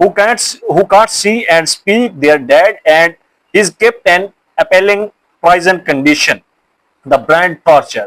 who can't see and speak their dad and is kept an appalling prison condition, the brand torture।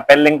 appalling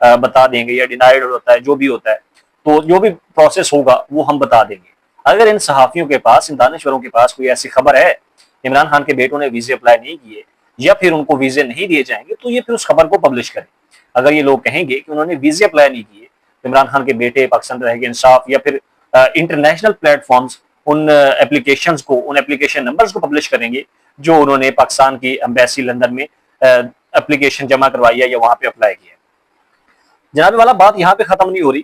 بتا دیں گے، یا denied ہوتا ہے جو بھی ہوتا ہے، تو جو بھی پروسیس ہوگا وہ ہم بتا دیں گے۔ اگر ان صحافیوں کے پاس، ان دانشوروں کے پاس کوئی ایسی خبر ہے عمران خان کے بیٹوں نے ویزے اپلائی نہیں کیے یا پھر ان کو ویزے نہیں دیے جائیں گے، تو یہ پھر اس خبر کو پبلش کریں۔ اگر یہ لوگ کہیں گے کہ انہوں نے ویزے اپلائی نہیں کیے، عمران خان کے بیٹے، پاکستان تحریک انصاف یا پھر انٹرنیشنل پلیٹ فارمز ان اپلیکیشنز کو، ان اپلیکیشن نمبرز کو پبلش کریں گے جو انہوں نے پاکستان کی ایمبیسی لندن میں اپلیکیشن جمع کروائی ہے یا وہاں پہ اپلائی کیا ہے۔ جناب والا بات یہاں پہ ختم نہیں ہو رہی،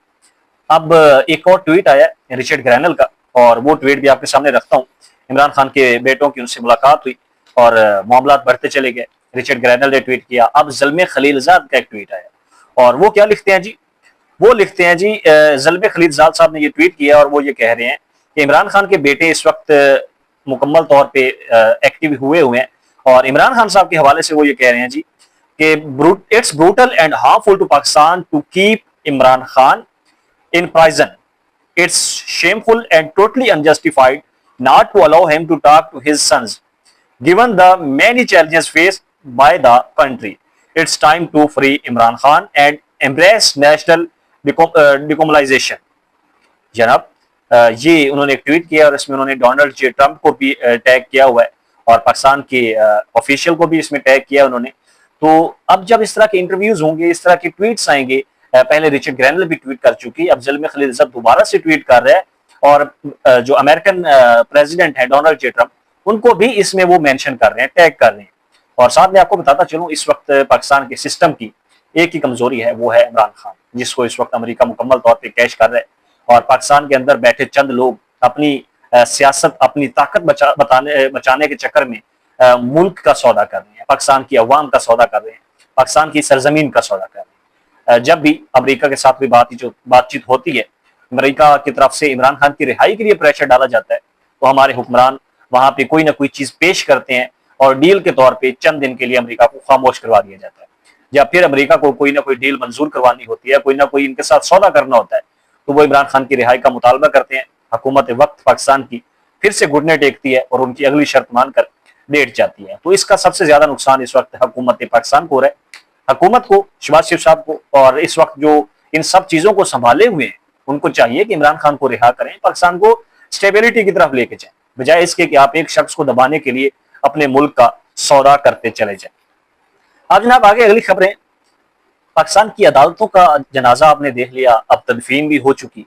اب ایک اور ٹویٹ آیا ہے رچرڈ گرینل کا، اور وہ ٹویٹ بھی آپ کے سامنے رکھتا ہوں۔ عمران خان کے بیٹوں کی ان سے ملاقات ہوئی اور معاملات بڑھتے چلے گئے۔ رچرڈ گرینل نے ٹویٹ کیا، اب زلمے خلیل زاد کا ایک ٹویٹ آیا، اور وہ کیا لکھتے ہیں جی؟ وہ لکھتے ہیں جی، زلمے خلیل زاد صاحب نے یہ ٹویٹ کیا اور وہ یہ کہہ رہے ہیں کہ عمران خان کے بیٹے اس وقت مکمل طور پہ ایکٹیو ہوئے ہیں، اور عمران خان صاحب کے حوالے سے وہ یہ کہہ رہے ہیں جی کہ it's brutal and harmful to Pakistan to keep Imran Khan in prison. It's shameful and totally unjustified not to allow him to talk to his sons, given the many challenges faced by the country. It's time to free Imran Khan and embrace national decolonization. جناب یہ انہوں نے ایک tweet کیا اور اس میں انہوں نے ڈونلڈ جے ٹرمپ کو بھی ٹیگ کیا ہوا ہے اور پاکستان کے آفیشیل کو بھی اس میں ٹیگ کیا انہوں نے۔ تو اب جب اس طرح کے انٹرویوز ہوں گے، اس طرح کے ٹویٹس آئیں گے، پہلے رچرڈ گرینل بھی ٹویٹ کر چکی، اب زلمے خلیل زاد دوبارہ سے ٹویٹ کر رہا ہے، اور جو امریکن پریزیڈنٹ ہے ڈونلڈ جے ٹرمپ، ان کو بھی اس میں وہ مینشن کر رہے ہیں، ٹیگ کر رہے ہیں۔ اور ساتھ میں آپ کو بتاتا چلوں، اس وقت پاکستان کے سسٹم کی ایک ہی کمزوری ہے، وہ ہے عمران خان، جس کو اس وقت امریکہ مکمل طور پہ کیش کر رہا ہے، اور پاکستان کے اندر بیٹھے چند لوگ اپنی سیاست، اپنی طاقت بچانے کے چکر میں ملک کا سودا کر رہے ہیں، پاکستان کی عوام کا سودا کر رہے ہیں، پاکستان کی سرزمین کا سودا کر رہے ہیں۔ جب بھی امریکہ کے ساتھ کوئی بات چیت ہوتی ہے، امریکہ کی طرف سے عمران خان کی رہائی کے لیے پریشر ڈالا جاتا ہے، تو ہمارے حکمران وہاں پہ کوئی نہ کوئی چیز پیش کرتے ہیں اور ڈیل کے طور پہ چند دن کے لیے امریکہ کو خاموش کروا دیا جاتا ہے۔ یا پھر امریکہ کو کوئی نہ کوئی ڈیل منظور کروانی ہوتی ہے، کوئی نہ کوئی ان کے ساتھ سودا کرنا ہوتا ہے، تو وہ عمران خان کی رہائی کا مطالبہ کرتے ہیں۔ حکومت وقت پاکستان کی پھر سے گھٹنے ٹیکتی ہے اور ان کی اگلی شرط مان کر لیٹ جاتی ہے۔ تو اس کا سب سے زیادہ نقصان اس وقت حکومت پاکستان کو ہو رہا ہے، حکومت کو، شہباز شریف صاحب کو، اور اس وقت جو ان سب چیزوں کو سنبھالے ہوئے ہیں ان کو چاہیے کہ عمران خان کو رہا کریں، پاکستان کو سٹیبلٹی کی طرف لے کے جائیں، بجائے اس کے کہ آپ ایک شخص کو دبانے کے لیے اپنے ملک کا سودا کرتے چلے جائیں۔ اب جناب آگے اگلی خبریں، پاکستان کی عدالتوں کا جنازہ آپ نے دیکھ لیا، اب تدفین بھی ہو چکی۔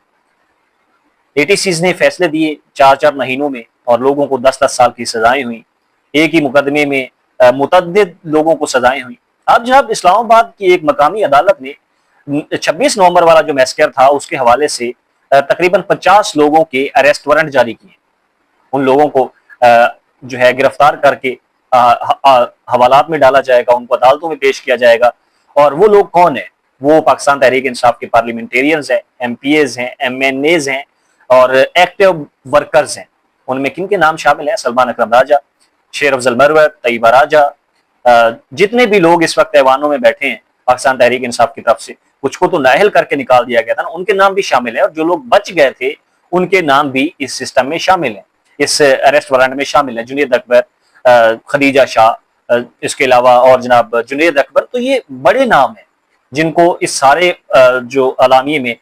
ATCs نے فیصلے دیے 4 مہینوں میں، اور لوگوں کو 10 سال کی سزائیں ہوئیں، ایک ہی مقدمے میں متعدد لوگوں کو سزائیں ہوئیں۔ اب جناب اسلام آباد کی ایک مقامی عدالت نے 26 نومبر والا جو میسکر تھا اس کے حوالے سے تقریباً 50 لوگوں کے اریسٹ وارنٹ جاری کیے۔ ان لوگوں کو جو ہے گرفتار کر کے حوالات میں ڈالا جائے گا، ان کو عدالتوں میں پیش کیا جائے گا۔ اور وہ لوگ کون ہیں؟ وہ پاکستان تحریک انصاف کے پارلیمنٹیرینز ہیں، MPAs ہیں، MNAs ہیں اور ایکٹیو ورکرز ہیں۔ ان میں کن کے نام شامل ہیں؟ سلمان اکرم راجہ، شیر افضل مروت، طیبہ راجہ، جتنے بھی لوگ اس وقت ایوانوں میں بیٹھے ہیں پاکستان تحریک انصاف کی طرف سے، کچھ کو تو نااہل کر کے نکال دیا گیا تھا نا، ان کے نام بھی شامل ہیں، اور جو لوگ بچ گئے تھے ان کے نام بھی اس سسٹم میں شامل ہیں، اس اریسٹ وارنٹ میں شامل ہیں۔ جنید اکبر، خدیجہ شاہ، اس کے علاوہ اور جناب جنید اکبر، تو یہ بڑے نام ہیں جن کو اس سارے جو اعلامیے میں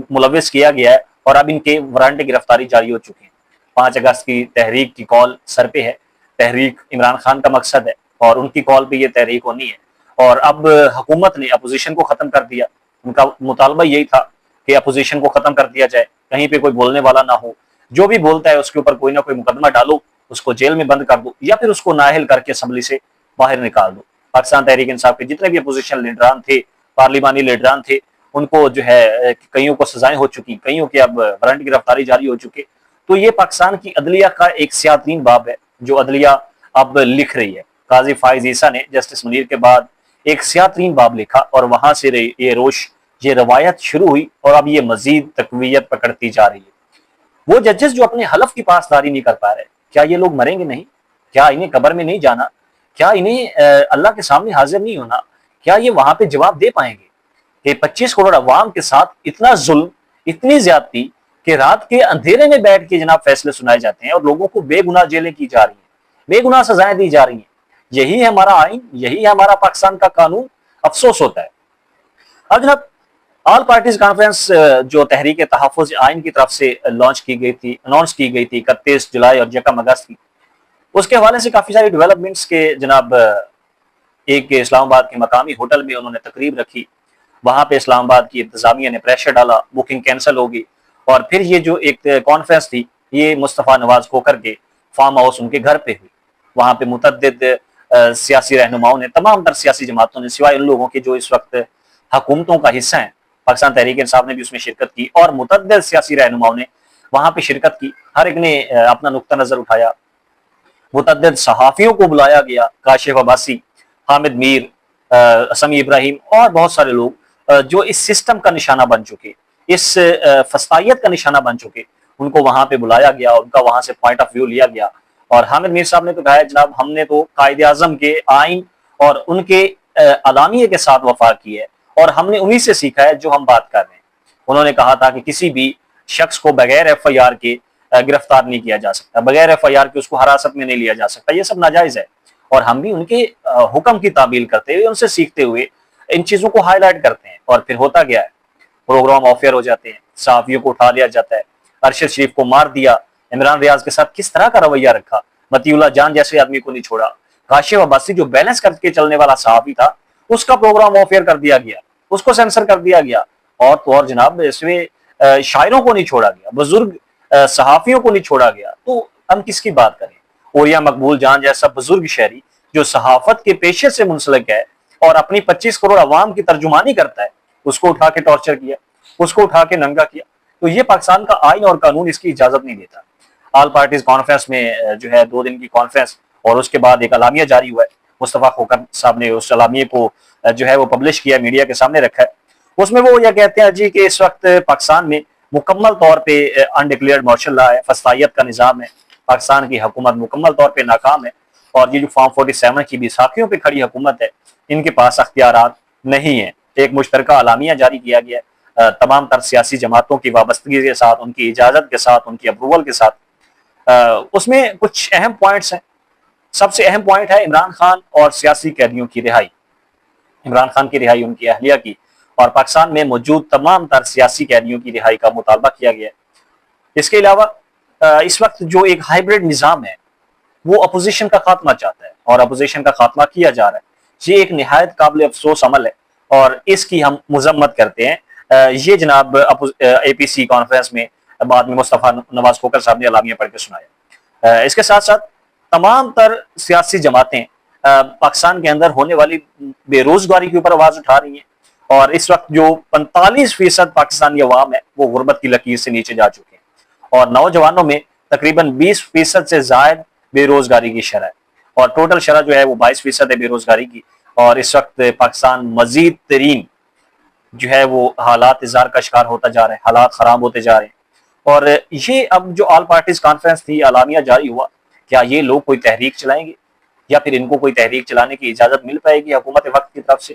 ملوث کیا گیا ہے، اور اب ان کے وارنٹ گرفتاری جاری ہو چکے ہیں۔ 5 اگست کی تحریک کی کال سر پہ ہے، تحریک عمران خان کا مقصد ہے اور ان کی کال پہ یہ تحریک ہونی ہے، اور اب حکومت نے اپوزیشن کو ختم کر دیا۔ ان کا مطالبہ یہی تھا کہ اپوزیشن کو ختم کر دیا جائے، کہیں پہ کوئی بولنے والا نہ ہو، جو بھی بولتا ہے اس کے اوپر کوئی نہ کوئی مقدمہ ڈالو، اس کو جیل میں بند کر دو، یا پھر اس کو نااہل کر کے اسمبلی سے باہر نکال دو۔ پاکستان تحریک انصاف کے جتنے بھی اپوزیشن لیڈران تھے، پارلیمانی لیڈران تھے، ان کو جو ہے کئیوں کو سزائیں ہو چکی، کئیوں کے اب وارنٹ گرفتاری جاری ہو چکے۔ تو یہ پاکستان کی عدلیہ کا ایک سیاہ ترین باب ہے جو عدلیہ اب لکھ رہی ہے۔ قاضی فائز عیسیٰ نے جسٹس منیر کے بعد ایک سیاہ ترین باب لکھا، اور وہاں سے یہ روایت شروع ہوئی، اور اب یہ مزید تقویت پکڑتی جا رہی ہے۔ وہ ججز جو اپنے حلف کی پاسداری نہیں کر پا رہے، کیا یہ لوگ مریں گے نہیں؟ کیا انہیں قبر میں نہیں جانا؟ کیا انہیں اللہ کے سامنے حاضر نہیں ہونا؟ کیا یہ وہاں پہ جواب دے پائیں گے کہ 25 کروڑ عوام کے ساتھ اتنا ظلم، اتنی زیادتی، کہ رات کے اندھیرے میں بیٹھ کے جناب فیصلے سنائے جاتے ہیں اور لوگوں کو بے گناہ جیلیں کی جا رہی ہیں، بے گناہ سزائیں دی جا رہی ہیں؟ یہی ہے ہمارا آئین، یہی ہے ہمارا پاکستان کا قانون۔ افسوس ہوتا ہے۔ اب جناب آل پارٹیز کانفرنس جو تحریک تحفظ آئین کی طرف سے لانچ کی گئی تھی، اناؤنس کی گئی تھی 31 جولائی اور 1 اگست کی، اس کے حوالے سے کافی ساری ڈیولپمنٹس کے جناب ایک اسلام آباد کے مقامی ہوٹل میں انہوں نے تقریب رکھی، وہاں پہ اسلام آباد کی انتظامیہ نے پریشر ڈالا، بکنگ کینسل ہوگی، اور پھر یہ جو ایک کانفرنس تھی یہ مصطفیٰ نواز کھوکھر کے فارم ہاؤس ان کے گھر پہ ہوئی۔ وہاں پہ متعدد سیاسی رہنماؤں نے، تمام تر سیاسی جماعتوں نے، سوائے ان لوگوں کے جو اس وقت حکومتوں کا حصہ ہیں، پاکستان تحریک انصاف نے بھی اس میں شرکت کی، اور متعدد سیاسی رہنماؤں نے وہاں پہ شرکت کی، ہر ایک نے اپنا نقطہ نظر اٹھایا۔ متعدد صحافیوں کو بلایا گیا، کاشف عباسی، حامد میر، سمیع ابراہیم اور بہت سارے لوگ جو اس سسٹم کا نشانہ بن چکے، اس فسطائیت کا نشانہ بن چکے، ان کو وہاں پہ بلایا گیا، ان کا وہاں سے پوائنٹ آف ویو لیا گیا۔ اور حامد میر صاحب نے تو کہا ہے جناب ہم نے تو قائد اعظم کے آئین اور ان کے اعلامیے کے ساتھ وفا کی ہے، اور ہم نے انہی سے سیکھا ہے جو ہم بات کر رہے ہیں۔ انہوں نے کہا تھا کہ کسی بھی شخص کو بغیر ایف آئی آر کے گرفتار نہیں کیا جا سکتا، بغیر ایف آئی آر کے اس کو حراست میں نہیں لیا جا سکتا، یہ سب ناجائز ہے، اور ہم بھی ان کے حکم کی تعمیل کرتے ہوئے، ان سے سیکھتے ہوئے ان چیزوں کو ہائی لائٹ کرتے ہیں۔ اور پھر ہوتا گیا ہے، پروگرام آف ایئر ہو جاتے ہیں، صحافیوں کو اٹھا لیا جاتا ہے، ارشد شریف کو مار دیا، عمران ریاض کے ساتھ کس طرح کا رویہ رکھا، مطیع اللہ جان جیسے آدمی کو نہیں چھوڑا، کاشف عباسی جو بیلنس کر کے چلنے والا صحافی تھا اس کا پروگرام آف ایئر کر دیا گیا، اس کو سینسر کر دیا گیا، اور تو اور جناب اس میں شاعروں کو نہیں چھوڑا گیا، بزرگ صحافیوں کو نہیں چھوڑا گیا، تو ہم کس کی بات کریں؟ اوریا مقبول جان جیسا بزرگ شہری جو صحافت کے پیشے سے منسلک ہے اور اپنی 25 کروڑ عوام کی ترجمانی کرتا ہے، اس کو اٹھا کے ٹارچر کیا، اس کو اٹھا کے ننگا کیا، تو یہ پاکستان کا آئین اور قانون اس کی اجازت نہیں دیتا۔ آل پارٹیز کانفرنس میں جو ہے 2 دن کی کانفرنس، اور اس کے بعد ایک اعلامیہ جاری ہوا ہے، مصطفیٰ کھوکھر صاحب نے اس اعلامیے کو جو ہے وہ پبلش کیا، میڈیا کے سامنے رکھا ہے۔ اس میں وہ یہ کہتے ہیں جی کہ اس وقت پاکستان میں مکمل طور پہ انڈکلیئرڈ مارشل لا ہے، فسطائیت کا نظام ہے، پاکستان کی حکومت مکمل طور پہ ناکام ہے، اور یہ جو فارم 47 کی بیساکھیوں پہ کھڑی حکومت ہے ان کے پاس اختیارات نہیں ہیں۔ ایک مشترکہ اعلامیہ جاری کیا گیا ہے تمام تر سیاسی جماعتوں کی وابستگی کے ساتھ، ان کی اجازت کے ساتھ، ان کی اپروول کے ساتھ۔ اس میں کچھ اہم پوائنٹس ہیں۔ سب سے اہم پوائنٹ ہے عمران خان اور سیاسی قیدیوں کی رہائی، عمران خان کی رہائی، ان کی اہلیہ کی، اور پاکستان میں موجود تمام تر سیاسی قیدیوں کی رہائی کا مطالبہ کیا گیا ہے۔ اس کے علاوہ اس وقت جو ایک ہائیبرڈ نظام ہے وہ اپوزیشن کا خاتمہ چاہتا ہے، اور اپوزیشن کا خاتمہ کیا جا رہا ہے، یہ ایک نہایت قابل افسوس عمل ہے، اور اس کی ہم مذمت کرتے ہیں۔ یہ جناب اے پی سی کانفرنس میں بعد میں مصطفیٰ نواز کھوکھر صاحب نے اعلامیہ پڑھ کے سنایا۔ اس کے ساتھ ساتھ تمام تر سیاسی جماعتیں پاکستان کے اندر ہونے والی بے روزگاری کے اوپر آواز اٹھا رہی ہیں، اور اس وقت جو 45% پاکستانی عوام ہے وہ غربت کی لکیر سے نیچے جا چکے ہیں، اور نوجوانوں میں تقریباً 20% سے زائد بے روزگاری کی شرح ہے، اور ٹوٹل شرح جو ہے وہ 22% ہے بے روزگاری کی، اور اس وقت پاکستان مزید ترین جو ہے وہ حالات اظہار کا شکار ہوتا جا رہا ہے، حالات خراب ہوتے جا رہے ہیں۔ اور یہ اب جو آل پارٹیز کانفرنس تھی، اعلامیہ جاری ہوا، کیا یہ لوگ کوئی تحریک چلائیں گے، یا پھر ان کو کوئی تحریک چلانے کی اجازت مل پائے گی حکومت وقت کی طرف سے؟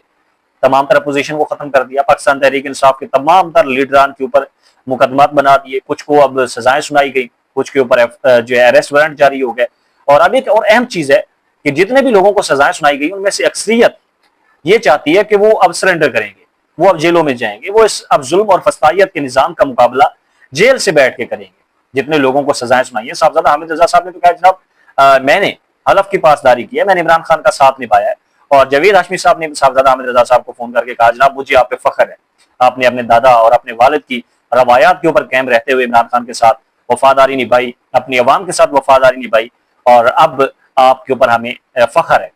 تمام تر اپوزیشن کو ختم کر دیا، پاکستان تحریک انصاف کے تمام تر لیڈران کے اوپر مقدمات بنا دیے، کچھ کو اب سزائیں سنائی گئی، کچھ کے اوپر جو ہے اریسٹ وارنٹ جاری ہو گئے۔ اور اب ایک اور اہم چیز ہے کہ جتنے بھی لوگوں کو سزائیں سنائی گئی ان میں سے اکثریت یہ چاہتی ہے کہ وہ اب سرنڈر کریں گے، وہ اب جیلوں میں جائیں گے، وہ اب ظلم اور فسطائیت کے نظام کا مقابلہ جیل سے بیٹھ کے کریں گے۔ جتنے لوگوں کو سزائیں سنائی ہیں، صاحبزادہ حامد رضا صاحب نے تو کہا جناب میں نے حلف کی پاسداری کی ہے، میں نے عمران خان کا ساتھ نبھایا ہے، اور جاوید ہاشمی صاحب نے صاحبزادہ حامد رضا صاحب کو فون کر کے کہا جناب مجھے آپ پہ فخر ہے، آپ نے اپنے دادا اور اپنے والد کی روایات کے اوپر قائم رہتے ہوئے عمران خان کے ساتھ وفاداری نبھائی، اپنی عوام کے ساتھ وفاداری نبھائی، اور اب آپ کے اوپر ہمیں فخر ہے۔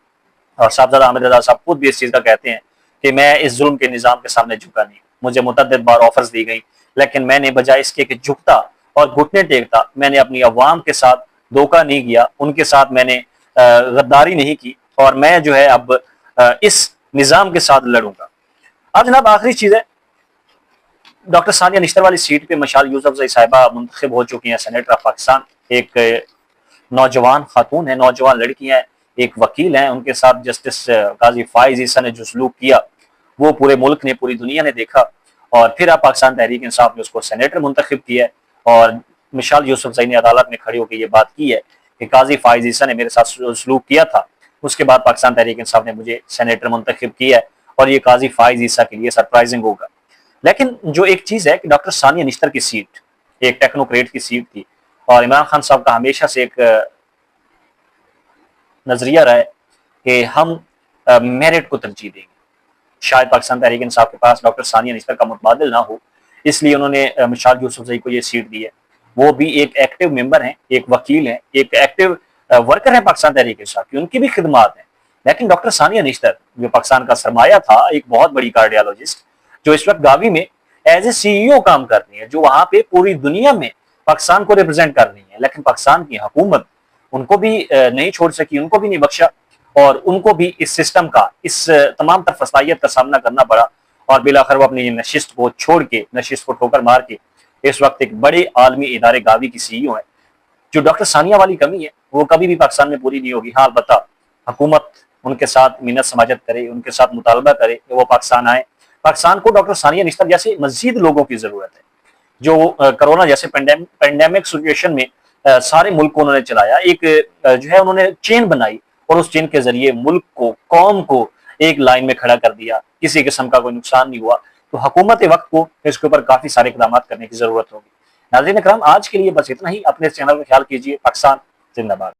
اور صاحبزادہ حامد رضا صاحب خود بھی اس چیز کا کہتے ہیں کہ میں اس ظلم کے نظام کے سامنے جھکا نہیں، مجھے متعدد بار آفرز دی گئی، لیکن میں نے بجائے اس کے کہ جھکتا اور گھٹنے ٹیکتا، میں نے اپنی عوام کے ساتھ دھوکہ نہیں کیا، ان کے ساتھ میں نے غداری نہیں کی، اور میں جو ہے اب اس نظام کے ساتھ لڑوں گا۔ اب جناب آخری چیز ہے، ڈاکٹر ثانیہ نشتر والی سیٹ پہ مشال یوسفزئی صاحبہ منتخب ہو چکی ہیں سینیٹر آف پاکستان، ایک نوجوان خاتون ہیں، نوجوان لڑکیاں ہیں، ایک وکیل ہیں، ان کے ساتھ جسٹس قاضی فائز عیسیٰ نے جو سلوک کیا وہ پورے ملک نے، پوری دنیا نے دیکھا، اور پھر اب پاکستان تحریک انصاف نے اس کو سینیٹر منتخب کیا ہے، اور مشال یوسفزئی نے عدالت میں کھڑی ہو کے یہ بات کی ہے کہ قاضی فائز عیسیٰ نے میرے ساتھ سلوک کیا تھا، اس کے بعد پاکستان تحریک انصاف نے مجھے سینیٹر منتخب کیا ہے، اور یہ قاضی فائز عیسیٰ کے لیے سرپرائزنگ ہوگا. لیکن جو ایک چیز ہے کہ ڈاکٹر ثانیہ نشتر کی سیٹ ایک ٹیکنوکریٹ کی سیٹ تھی، اور عمران خان صاحب کا ہمیشہ سے ایک نظریہ رہا ہے کہ ہم میرٹ کو ترجیح دیں گے. شاید پاکستان تحریک انصاف کے پاس ڈاکٹر ثانیہ نشتر کا متبادل نہ ہو، اس لیے انہوں نے مشال یوسفزئی کو یہ سیٹ دی ہے. وہ بھی ایک ایکٹیو ممبر ہیں، ایک وکیل ہیں، ایک ایکٹیو ورکر ہیں پاکستان تحریک انصاف کی، ان کی بھی خدمات ہیں. لیکن ڈاکٹر ثانیہ نشتر جو پاکستان کا سرمایہ تھا، ایک بہت بڑی کارڈیالوجسٹ جو اس وقت گاوی میں ایز اے سی ای او کام کر رہی ہے، جو وہاں پہ پوری دنیا میں پاکستان کو ریپرزینٹ کر رہی ہے، لیکن پاکستان کی حکومت ان کو بھی نہیں چھوڑ سکی، ان کو بھی نہیں بخشا، اور ان کو بھی اس سسٹم کا، اس تمام تر فسائیت کا سامنا کرنا پڑا. اور بالآخر وہ اپنی نشست کو چھوڑ کے، نشست کو ٹھوکر مار کے اس وقت ایک بڑے عالمی ادارے گاوی کی سی ای او ہے. جو ڈاکٹر ثانیہ والی کمی ہے وہ کبھی بھی پاکستان میں پوری نہیں ہوگی. ہاں البتہ حکومت ان کے ساتھ منت سماجت کرے، ان کے ساتھ مطالبہ کرے کہ وہ پاکستان آئے. پاکستان کو ڈاکٹر ثانیہ نشتر جیسے مزید لوگوں کی ضرورت ہے، جو کرونا جیسے پینڈیمک سچویشن میں سارے ملک کو انہوں نے چلایا. ایک جو ہے انہوں نے چین بنائی، اور اس چین کے ذریعے ملک کو، قوم کو ایک لائن میں کھڑا کر دیا، کسی قسم کا کوئی نقصان نہیں ہوا. تو حکومت وقت کو اس کے اوپر کافی سارے اقدامات کرنے کی ضرورت ہوگی. ناظرین اکرام، آج کے لیے بس اتنا ہی. اپنے چینل کا خیال کیجیے. پاکستان زندہ باد.